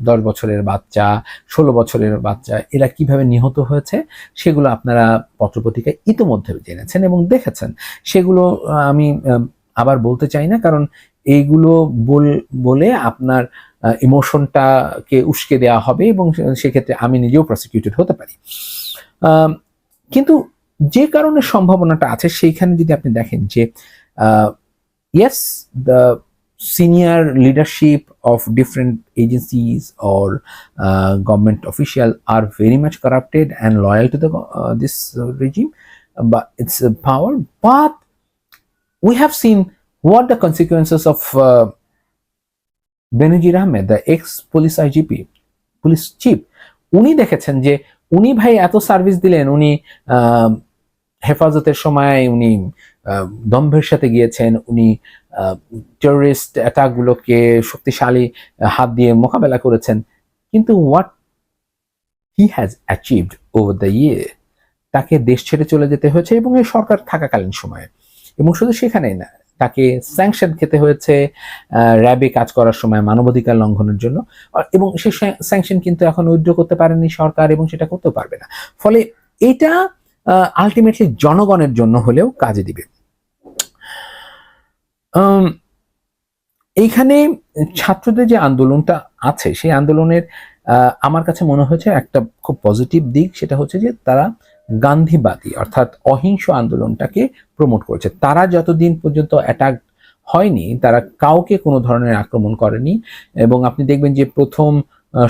10 বছরের বাচ্চা, 16 বছরের বাচ্চা, এরা কিভাবে নিহত হয়েছে, সেগুলো আপনারা পত্রপত্রিকায় ইতিমধ্যে জেনেছেন এবং দেখেছেন। সেগুলো আমি আবার বলতে চাই না, কারণ এইগুলো বলে আপনার ইমোশনটাকে উস্কে দেওয়া হবে এবং সেক্ষেত্রে আমি নিজেও প্রসিকিউটেড হতে পারি। কিন্তু যে কারণে সম্ভাবনাটা আছে, সেইখানে যদি আপনি দেখেন যে yes, the senior leadership of different agencies or government official are very much corrupted and loyal to the this regime, but it's a power. But we have seen what the consequences of Benazir Ahmed, the x police IGP, police chief, উনি দেখেছেন যে উনি ভাই এত service দিলেন, উনি হেফাজতের সময় উনি দম্ভের সাথে গিয়েছেন, উনি টেররিস্ট অ্যাটাকগুলোকে শক্তিশালী হাত দিয়ে মোকাবেলা করেছেন, কিন্তু what he has achieved over the year, তাকে দেশ ছেড়ে চলে যেতে হয়েছে এবং এই সরকার থাকাকালীন সময়ে। এবং শুধু সেখানেই না, তাকে স্যাংশন খেতে হয়েছে র্যাবে কাজ করার সময় মানবাধিকার লঙ্ঘনের জন্য, এবং সে স্যাংশন কিন্তু এখন উইথড্র করতে পারেনি সরকার এবং সেটা করতেও পারবে না। ফলে এটা আলটিমেটলি জনগণের জন্য হলেও কাজে দিবে। এইখানে ছাত্রদের যে আন্দোলনটা আছে, সেই আন্দোলনের আমার কাছে মনে হয়েছে একটা খুব পজিটিভ দিক, সেটা হচ্ছে যে তারা গান্ধীবাদী অর্থাৎ অহিংস আন্দোলনটাকে প্রমোট করেছে। তারা যতদিন পর্যন্ত অ্যাটাক হয়নি, তারা কাউকে কোনো ধরনের আক্রমণ করেনি, এবং আপনি দেখবেন যে প্রথম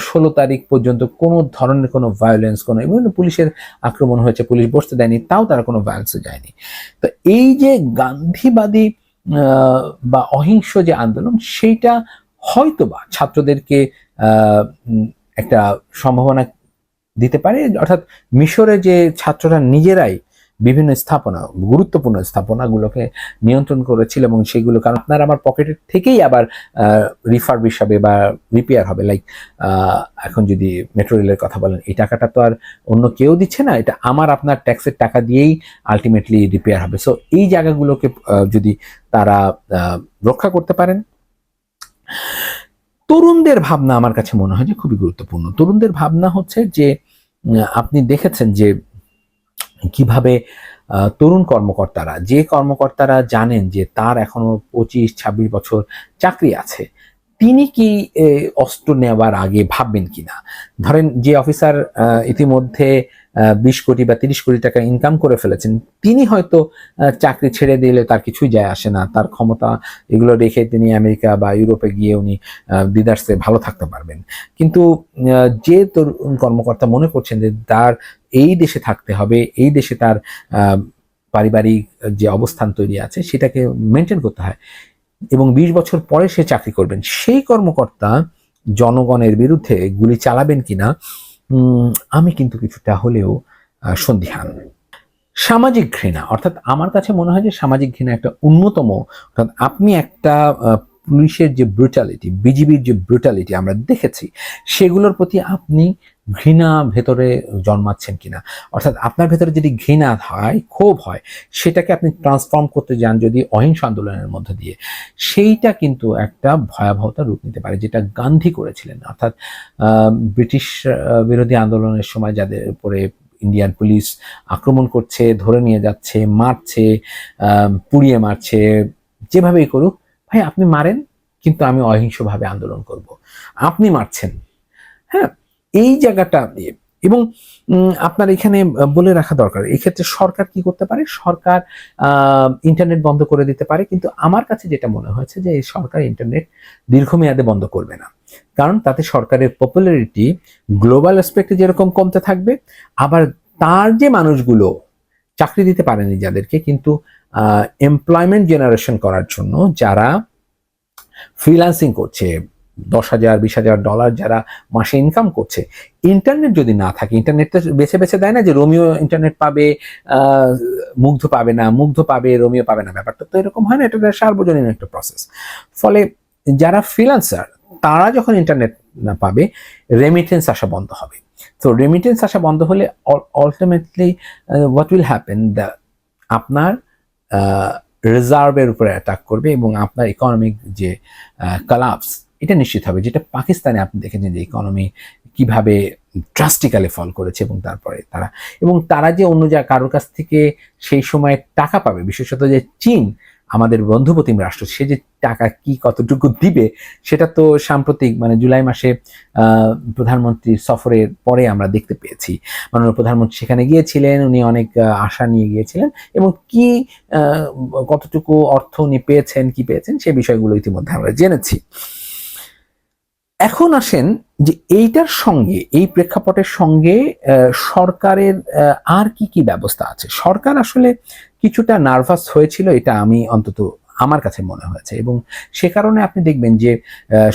16 তারিখ পর্যন্ত কোনো ধরনের কোনো ভায়োলেন্স, কোনো এবং পুলিশের আক্রমণ হয়েছে, পুলিশ বসতে দেয়নি, তাও তারা কোনো ভায়োলেন্সে যায়নি। তো এই যে গান্ধীবাদী বা অহিংস যে আন্দোলন, সেইটা হয়তোবা ছাত্রদেরকে একটা সম্ভাবনা দিতে পারে। অর্থাৎ মিশরে যে ছাত্ররা নিজেরাই বিভিন্ন স্থাপনা, গুরুত্বপূর্ণ স্থাপনাগুলোকে নিয়ন্ত্রণ করেছিল, এবং সেগুলো কারণ আপনার আমার পকেটের থেকেই আবার রিফারবিশ হবে বা রিপেয়ার হবে। লাইক এখন যদি মেট্রো রেলের কথা বলেন, এই টাকাটা তো আর অন্য কেউ দিচ্ছে না, এটা আমার আপনার ট্যাক্সের টাকা দিয়েই আলটিমেটলি রিপেয়ার হবে। সো এই জায়গাগুলোকে যদি তারা রক্ষা করতে পারেন। তরুণদের ভাবনা আমার কাছে মনে হয় যে খুবই গুরুত্বপূর্ণ। তরুণদের ভাবনা হচ্ছে যে আপনি দেখেছেন যে কিভাবে তরুণ কর্মকর্তারা, যে কর্মকর্তারা জানেন যে তার এখনো 25-26 বছর চাকরি আছে, তিনি কি অস্ত্র নেওয়ার আগে ভাববেন কিনা। ধরেন যে অফিসার ইতিমধ্যে 20 কোটি বা 30 কোটি টাকা ইনকাম করে ফেলেছেন, তিনি হয়তো চাকরি ছেড়ে দিলে তার কিছুই যায় আসে না, তার ক্ষমতা এগুলো রেখে তিনি আমেরিকা বা ইউরোপে গিয়ে উনি বিদেশে ভালো থাকতে পারবেন। কিন্তু যে তরুণ কর্মকর্তা মনে করছেন যে তার এই দেশে থাকতে হবে, এই দেশে তার পারিবারিক যে অবস্থান তৈরি আছে সেটাকে মেনটেন করতে হয়, এবং 20 বছর পরে সে চাকরি করবেন, সেই কর্মকর্তা জনগণের বিরুদ্ধে গুলি চালাবেন কিনা আমি কিন্তু কিছুটা হলেও সন্দিহান। সামাজিক ঘৃণা, অর্থাৎ আমার কাছে মনে হয় যে সামাজিক ঘৃণা একটা অন্যতম, অর্থাৎ আপনি একটা পুলিশের যে ব্রুটালিটি, বিজিবির যে ব্রুটালিটি আমরা দেখেছি, সেগুলোর প্রতি আপনি ঘৃণা ভেতরে জন্মাচ্ছেন কিনা। অর্থাৎ আপনার ভেতরে যদি ঘৃণা হয়, ক্ষোভ হয়, সেটাকে আপনি ট্রান্সফর্ম করতে যান যদি অহিংস আন্দোলনের মধ্যে দিয়ে, সেইটা কিন্তু একটা ভয়াবহতা রূপ নিতে পারে, যেটা গান্ধী করেছিলেন। অর্থাৎ ব্রিটিশ বিরোধী আন্দোলনের সময় যাদের উপরে ইন্ডিয়ান পুলিশ আক্রমণ করছে, ধরে নিয়ে যাচ্ছে, মারছে, পুড়িয়ে মারছে, যেভাবেই করুক, ভাই আপনি মারেন, কিন্তু আমি অহিংসভাবে আন্দোলন করব। আপনি মারছেন, হ্যাঁ, এই জায়গাটা নিয়ে। এবং আপনার এখানে বলে রাখা দরকার, এই ক্ষেত্রে সরকার কি করতে পারে, সরকার ইন্টারনেট বন্ধ করে দিতে পারে, কিন্তু আমার কাছে যেটা মনে হয়েছে যে এই সরকার ইন্টারনেট দীর্ঘমেয়াদে বন্ধ করবে না, কারণ তাতে সরকারের পপুলারিটি গ্লোবাল অ্যাসপেক্টে যেরকম কমতে থাকবে, আবার তার যে মানুষগুলো চাকরি দিতে পারেনি যাদেরকে, কিন্তু এমপ্লয়মেন্ট জেনারেশন করার জন্য যারা ফ্রিল্যান্সিং করছে, $10,000-20,000 যারা মাসে ইনকাম করছে, ইন্টারনেট যদি না থাকে, ইন্টারনেট তো বেছে বেছে দেয় না যে রোমিও ইন্টারনেট পাবে, মুগ্ধ পাবে না, মুগ্ধ পাবে রোমিও পাবে না, ব্যাপারটা তো এরকম হয় না, এটা সার্বজনীন একটা প্রসেস। ফলে যারা ফ্রিল্যান্সার তারা যখন ইন্টারনেট না পাবে, রেমিটেন্স আসা বন্ধ হবে। তো রেমিটেন্স আসা বন্ধ হলে আলটিমেটলি হোয়াট উইল হ্যাপেন, আপনার রিজার্ভের উপরে অ্যাটাক করবে এবং আপনার ইকোনমিক যে কলাপস, এটা নিশ্চিত হবে, যেটা পাকিস্তানে আপনি দেখেছেন যে ইকোনমি কিভাবে ড্রাস্টিক্যালি ফল করেছে, এবং তারপরে তারা যে অন্য কারোর কাছ থেকে সেই সময় টাকা পাবে, বিশেষত যে চীন আমাদের বন্ধুপ্রতিম রাষ্ট্র, সে যে টাকা কি কতটুকু দিবে সেটা তো সাম্প্রতিক মানে জুলাই মাসে প্রধানমন্ত্রীর সফরের পরে আমরা দেখতে পেয়েছি। মাননীয় প্রধানমন্ত্রী সেখানে গিয়েছিলেন, উনি অনেক আশা নিয়ে গিয়েছিলেন, এবং কি কতটুকু অর্থ উনি পেয়েছেন, কি পেয়েছেন, সে বিষয়গুলো ইতিমধ্যে আমরা জেনেছি। এখন আসেন যে এইটার সঙ্গে, এই প্রেক্ষাপটের সঙ্গে সরকারের আর কি কি ব্যবস্থা আছে। সরকার আসলে কিছুটা নার্ভাস হয়েছিল, এটা আমি অন্তত আমার কাছে মনে হয়েছে, এবং সে কারণে আপনি দেখবেন যে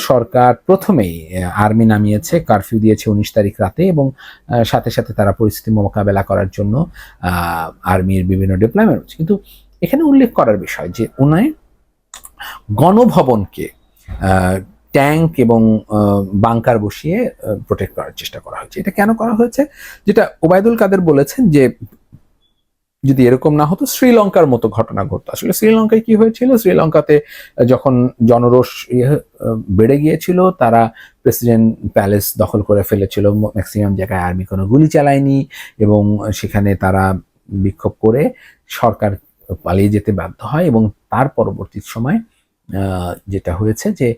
সরকার প্রথমেই আর্মি নামিয়েছে, কারফিউ দিয়েছে 19 তারিখ রাতে, এবং সাথে সাথে তারা পরিস্থিতি মোকাবেলা করার জন্য আর্মির বিভিন্ন ডিপ্লয়মেন্ট। কিন্তু এখানে উল্লেখ করার বিষয় যে উনায় গণভবনকে ট্যাঙ্ক এবং বাংকার বসিয়ে প্রোটেক্ট করার চেষ্টা করা হয়েছে। এটা কেন করা হয়েছে, যেটা ওবায়দুল কাদের বলেছেন যে যদি এরকম না হতো শ্রীলঙ্কার মতো ঘটনা ঘটতো। আসলে শ্রীলঙ্কায় কি হয়েছিল, শ্রীলঙ্কাতে যখন জনরোষ বেড়ে গিয়েছিল, তারা প্রেসিডেন্ট প্যালেস দখল করে ফেলেছিল, ম্যাক্সিমাম জায়গায় আর্মি কোনো গুলি চালায়নি, এবং সেখানে তারা বিক্ষোভ করে সরকার পালিয়ে যেতে বাধ্য হয়, এবং তার পরবর্তী সময় যেটা হয়েছে যে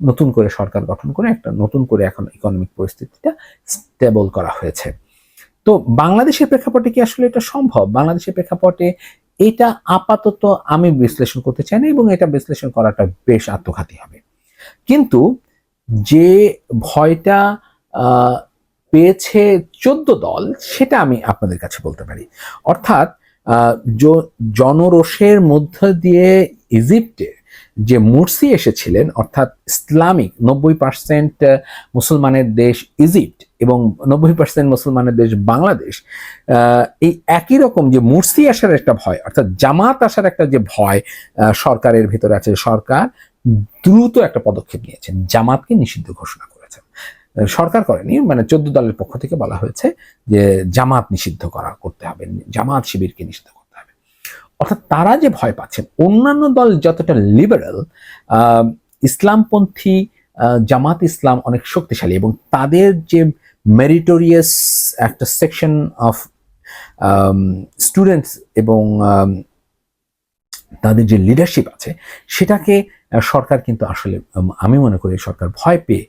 নতুন করে সরকার গঠন করে একটা নতুন করে এখন ইকোনমিক পরিস্থিতিটা স্টেবল করা হয়েছে। তো বাংলাদেশের প্রেক্ষাপটে কি আসলে এটা সম্ভব? বাংলাদেশের প্রেক্ষাপটে এটা আপাতত আমি বিশ্লেষণ করতে চাই না, এবং এটা বিশ্লেষণ করাটা বেশ আত্মঘাতী হবে। কিন্তু যে ভয়টা পেয়েছে 14 দল, সেটা আমি আপনাদের কাছে বলতে পারি। অর্থাৎ জনরোষের মধ্য দিয়ে ইজিপ্টে যে মুরসি এসেছিলেন, অর্থাৎ ইসলামিক 90% মুসলমানের দেশ ইজিপ্ট এবং 90% মুসলমানের দেশ বাংলাদেশ, এই একই রকম যে মুরসি আসার একটা ভয়, অর্থাৎ জামাত আসার একটা যে ভয় সরকারের ভিতরে আছে, সরকার দ্রুত একটা পদক্ষেপ নিয়েছেন, জামাতকে নিষিদ্ধ ঘোষণা করেছেন। সরকার করেনি, মানে 14 দলের পক্ষ থেকে বলা হয়েছে যে জামাত নিষিদ্ধ করতে হবে, জামাত শিবিরকে নিষিদ্ধ করতে হবে। অর্থাৎ তারা যে ভয় পাচ্ছেন, অন্যান্য দল যতটা লিবারেল, ইসলামপন্থী জামাত ইসলাম অনেক শক্তিশালী, এবং তাদের যে মেরিটোরিয়াস একটা সেকশন অফ স্টুডেন্টস এবং তাদের যে লিডারশিপ আছে, সেটাকে সরকার কিন্তু আসলে আমি মনে করি সরকার ভয় পেয়ে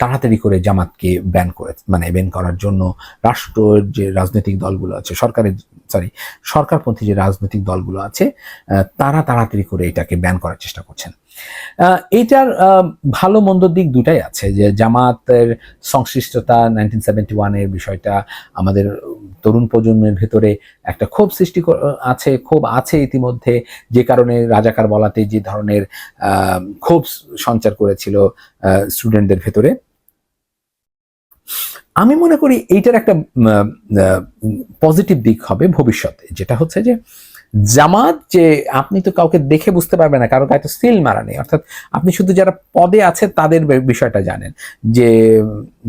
তাড়াতাড়ি করে জামাতকে ব্যান করার জন্য রাষ্ট্রের যে রাজনৈতিক দলগুলো আছে, সরকারপন্থী যে রাজনৈতিক দলগুলো আছে, তারা তাড়াতাড়ি করে এটাকে ব্যান করার চেষ্টা করছেন। এইটার ভালো মন্দ দিক দুটাই আছে, যে জামাতের সংশ্লিষ্টতা 1971-এর বিষয়টা আমাদের তরুণ প্রজন্মের ভেতরে একটা ক্ষোভ সৃষ্টি আছে ইতিমধ্যে, যে কারণে রাজাকার বলাতে যে ধরনের ক্ষোভ সঞ্চার করেছিল স্টুডেন্টদের ভেতরে। আমি মনে করি এইটার একটা পজিটিভ দিক হবে ভবিষ্যতে, যেটা হচ্ছে যে জামাত, যে আপনি তো কাউকে দেখে বুঝতে পারবেন না, কারো গায়ে তো সিল মারা নেই, অর্থাৎ আপনি শুধু যারা পদে আছে তাদের বিষয়টা জানেন, যে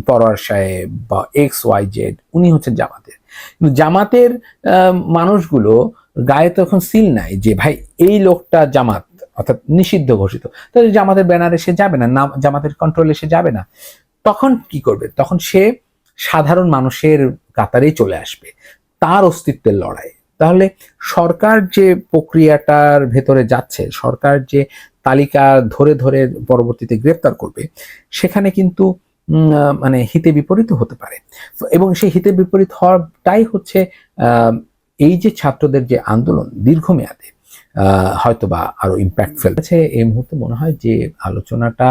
পরোয়ার সাহেব বা XYZ উনি হচ্ছেন জামাতের, কিন্তু জামাতের মানুষগুলো গায়ে তো এখন সিল নাই যে ভাই এই লোকটা জামাত, অর্থাৎ নিষিদ্ধ ঘোষিত, তাহলে জামাতের ব্যানারে সে যাবে না, জামাতের কন্ট্রোলে সে যাবে না। তখন কি করবে? তখন সে সাধারণ মানুষের কাতারেই চলে আসবে, তার অস্তিত্বের লড়াই। তাহলে সরকার যে প্রক্রিয়াটার ভেতরে যাচ্ছে, সরকার যে তালিকা ধরে ধরে পরবর্তীতে গ্রেপ্তার করবে, সেখানে কিন্তু মানে হিতে বিপরীত হতে পারে, এবং সেই হিতে বিপরীত হওয়াটাই হচ্ছে এই যে ছাত্রদের যে আন্দোলন দীর্ঘমেয়াদে হয়তোবা আরো ইম্প্যাক্ট ফেলছে। এই মুহূর্তে মনে হয় যে আলোচনাটা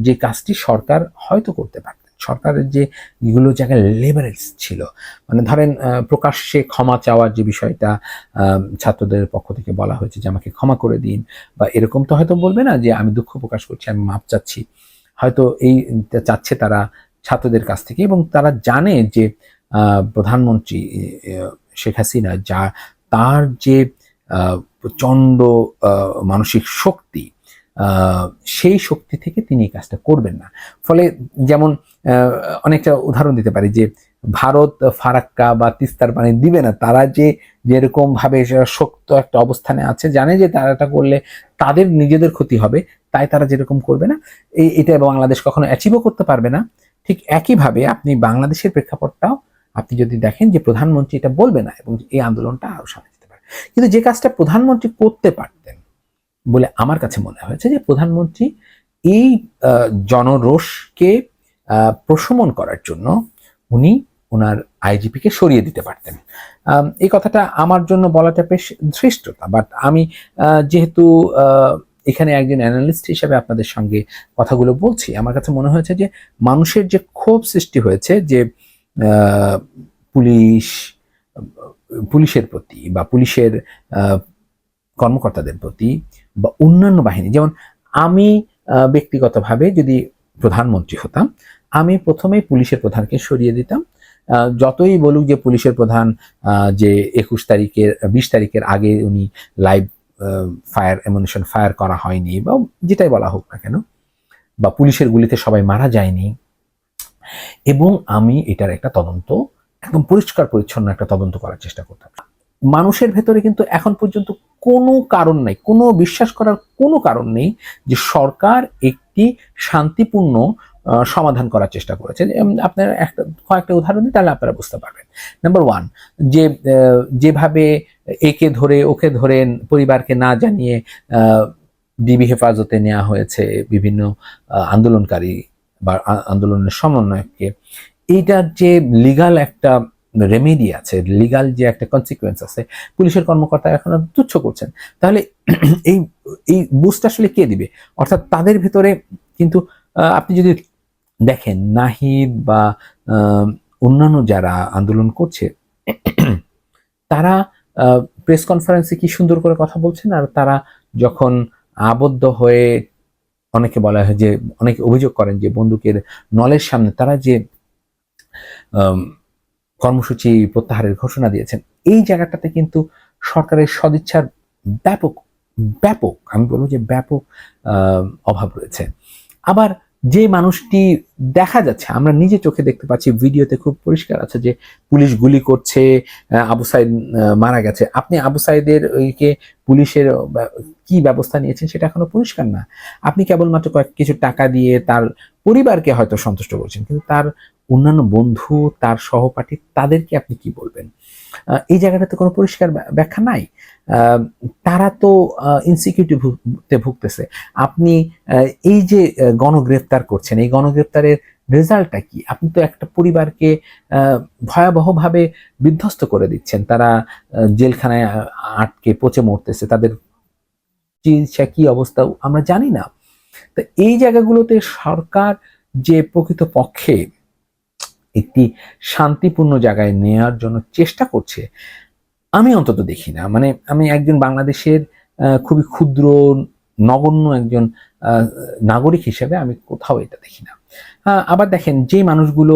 যে কাজটি সরকার হয়তো করতে পারত, সরকারের যে এগুলো জায়গায় লেভারেজ ছিল, মানে ধরেন প্রকাশ্যে ক্ষমা চাওয়ার যে বিষয়টা ছাত্রদের পক্ষ থেকে বলা হয়েছে যে আমাকে ক্ষমা করে দিন, বা এরকম তো হয়তো বলবে না যে আমি দুঃখ প্রকাশ করছি, আমি মাপ চাচ্ছি, হয়তো এই চাচ্ছে তারা ছাত্রদের কাছ থেকে, এবং তারা জানে যে প্রধানমন্ত্রী শেখ হাসিনা যা তার যে প্রচণ্ড মানসিক শক্তি, সেই শক্তি থেকে তিনি এই কাজটা করবেন না। ফলে যেমন অনেকটা উদাহরণ দিতে পারি যে ভারত ফারাক্কা বা তিস্তার পানি দিবে না, তারা যে যেরকম ভাবে শক্ত একটা অবস্থানে আছে, জানে যে তারা এটা করলে তাদের নিজেদের ক্ষতি হবে, তাই তারা যেরকম করবে না, এটা বাংলাদেশ কখনো অ্যাচিভও করতে পারবে না। ঠিক একইভাবে আপনি বাংলাদেশের প্রেক্ষাপটটাও আপনি যদি দেখেন যে প্রধানমন্ত্রী এটা বলবে না, এবং এই আন্দোলনটা আরো সামনে যেতে পারে। কিন্তু যে কাজটা প্রধানমন্ত্রী করতে পারতেন বলে আমার কাছে মনে হয়েছে, যে প্রধানমন্ত্রী এই জনরোষকে প্রশমন করার জন্য উনি ওনার আইজিপিকে সরিয়ে দিতে পারতেন। এই কথাটা আমার জন্য বলাটা বেশ ধৃষ্টতা, বাট আমি যেহেতু এখানে একজন অ্যানালিস্ট হিসেবে আপনাদের সঙ্গে কথাগুলো বলছি, আমার কাছে মনে হয়েছে যে মানুষের যে ক্ষোভ সৃষ্টি হয়েছে, যে পুলিশের প্রতি বা পুলিশের কর্মকর্তাদের প্রতি বা অন্যান্য বাহিনী, যেমন আমি ব্যক্তিগতভাবে যদি প্রধানমন্ত্রী হতাম, আমি প্রথমেই পুলিশের প্রধানকে সরিয়ে দিতাম। যতই বলুক যে পুলিশের প্রধান যে 20 তারিখের আগে উনি লাইভ ফায়ার অ্যামুনিশন ফায়ার করা হয়নি, বা যেটাই বলা হোক না কেন, বা পুলিশের গুলিতে সবাই মারা যায়নি, এবং আমি এটার একটা তদন্ত, একদম পরিষ্কার পরিচ্ছন্ন একটা তদন্ত করার চেষ্টা করতাম। মানুষের ভেতরে কিন্তু এখন পর্যন্ত কোনো কারণ নেই, কোনো বিশ্বাস করার কোনো কারণ নেই যে সরকার একটি শান্তিপূর্ণ সমাধান করার চেষ্টা করেছে। আপনার কয়েকটা উদাহরণ দিই, তাহলে আপনারা বুঝতে পারবেন। নাম্বার 1, যে যেভাবে একে ধরে ওকে ধরে পরিবারকে না জানিয়ে ডিবি হেফাজতে নেওয়া হয়েছে বিভিন্ন আন্দোলনকারী বা আন্দোলনের সমন্বয়ককে, এইটার যে লিগাল একটা রেমেডি আছে, লিগাল যে একটা কনসিকুয়েন্স আছে, পুলিশের কর্মকর্তা এখন তুচ্ছ করছেন। তাহলে এই এই বুস্ট আসলে কে দিবে? অর্থাৎ তাদের ভিতরে কিন্তু আপনি যদি দেখেন নাহিদ বা অন্যান্য যারা আন্দোলন করছে, তারা প্রেস কনফারেন্সে কি সুন্দর করে কথা বলছেন, আর তারা যখন আবদ্ধ হয়ে, অনেকে বলা হয় যে, অনেকে অভিযোগ করেন যে বন্দুকের নলের সামনে তারা যে কর্মসূচি প্রত্যাহারের ঘোষণা দিয়েছেন, এই জায়গাটাতে কিন্তু সরকারের সদিচ্ছার ব্যাপক ব্যাপক আমি বলবো যে ব্যাপক অভাব রয়েছে। আবার যে মানুষটি দেখা যাচ্ছে, আমরা নিজে চোখে দেখতে পাচ্ছি, ভিডিওতে খুব পরিষ্কার আছে যে পুলিশ গুলি করছে, আবু সাইদ মারা গেছে, আপনি আবু সাইদের ওইকে পুলিশের কি ব্যবস্থা নিয়েছেন সেটা এখনো পরিষ্কার না। আপনি কেবলমাত্র কিছু টাকা দিয়ে তার পরিবারকে হয়তো সন্তুষ্ট করছেন, কিন্তু তার অন্যান্য বন্ধু, তার সহপাঠী, তাদেরকে আপনি কি বলবেন? এই জায়গাটাতে কোনো পরিষ্কার ব্যাখ্যা নাই। তারা তো ইনসিকিউরিটিতে ভুগতেছে। আপনি এই যে গণগ্রেফতার করছেন, এই গণগ্রেফতারের রেজাল্টটা কি? আপনি তো একটা পরিবারকে ভয়াবহভাবে বিধ্বস্ত করে দিচ্ছেন। তারা জেলখানায় আটকে পচে মরতেছে, তাদের চিকিৎসা কি অবস্থা আমরা জানি না। তো এই জায়গাগুলোতে সরকার যে প্রকৃত পক্ষে একটি শান্তিপূর্ণ জায়গায় নেওয়ার জন্য চেষ্টা করছে, আমি অন্তত দেখি না। মানে আমি একজন বাংলাদেশের খুবই ক্ষুদ্র নগণ্য একজন নাগরিক হিসেবে আমি কোথাও এটা দেখি না। আবার দেখেন, যে মানুষগুলো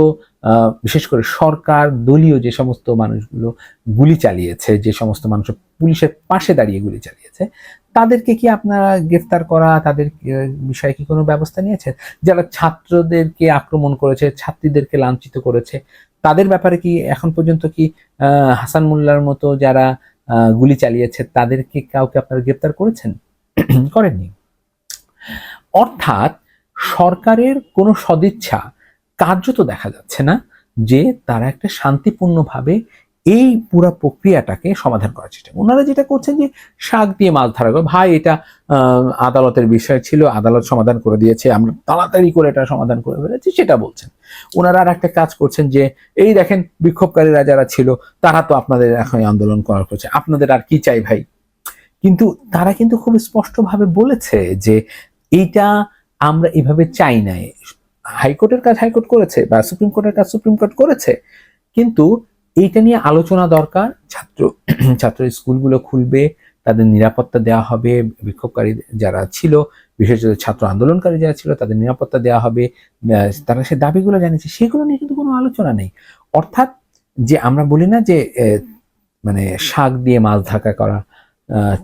বিশেষ করে সরকার দলীয় যে সমস্ত মানুষগুলো গুলি চালিয়েছে, যে সমস্ত মানুষ পুলিশের পাশে দাঁড়িয়ে গুলি চালিয়েছে, তাদেরকে কি আপনারা গ্রেফতার করা, তাদের বিষয়ে কি কোনো ব্যবস্থা নিয়েছেন? যারা ছাত্রদেরকে আক্রমণ করেছে, ছাত্রীদেরকে লাঞ্ছিত করেছে, তাদের ব্যাপারে কি এখন পর্যন্ত কি হাসান মোল্লার মতো যারা গুলি চালিয়েছে তাদেরকে কাউকে আপনারা গ্রেফতার করেছেন? করেননি। অর্থাৎ সরকারের কোনো সদিচ্ছা কার্যত দেখা যাচ্ছে না যে তারা একটা শান্তিপূর্ণভাবে এই পুরো প্রক্রিয়াটাকে সমাধান করার চেষ্টা। ওনারা যেটা করছেন যে শাক দিয়ে মাছ ধরা করে, ভাই এটা আদালতের বিষয় ছিল, আদালত সমাধান করে দিয়েছে, আমরা তাড়াতাড়ি করে এটা সমাধান করে ফেলেছি, সেটা বলছেন। ওনারা আর একটা কাজ করছেন যে এই দেখেন বিক্ষোভকারীরা যারা ছিল তারা তো আপনাদের এখন আন্দোলন করার করছে, আপনাদের আর কি চাই ভাই। কিন্তু তারা কিন্তু খুব স্পষ্টভাবে বলেছে যে এইটা আমরা এভাবে চাই নাই। হাইকোর্টের কাজ হাইকোর্ট করেছে বা সুপ্রিম কোর্টের কাজ সুপ্রিম কোর্ট করেছে, কিন্তু এইটা নিয়ে আলোচনা দরকার। ছাত্র স্কুলগুলো খুলবে, তাদের নিরাপত্তা দেওয়া হবে, বিক্ষোভকারী যারা ছিল, বিশেষত ছাত্র আন্দোলনকারী যারা ছিল তাদের নিরাপত্তা দেওয়া হবে, তারা সে দাবিগুলো জানিয়েছে, সেগুলো নিয়ে কিন্তু কোনো আলোচনা নেই। অর্থাৎ যে আমরা বলি না যে মানে শাক দিয়ে মাছ ঢাকা করা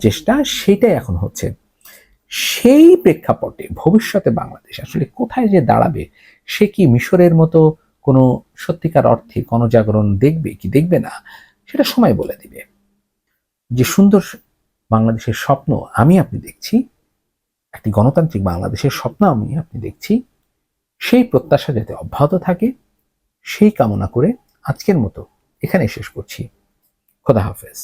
চেষ্টা, সেটাই এখন হচ্ছে। সেই প্রেক্ষাপটে ভবিষ্যতে বাংলাদেশ আসলে কোথায় যে দাঁড়াবে, সে কি মিশরের মতো কোনো সত্যিকার অর্থে গণজাগরণ দেখবে কি দেখবে না, সেটা সময় বলে দিবে। যে সুন্দর বাংলাদেশের স্বপ্ন আমি আপনি দেখছি, একটি গণতান্ত্রিক বাংলাদেশের স্বপ্ন আমি আপনি দেখছি, সেই প্রত্যাশা যাতে অব্যাহত থাকে সেই কামনা করে আজকের মতো এখানে শেষ করছি। খোদা হাফেজ।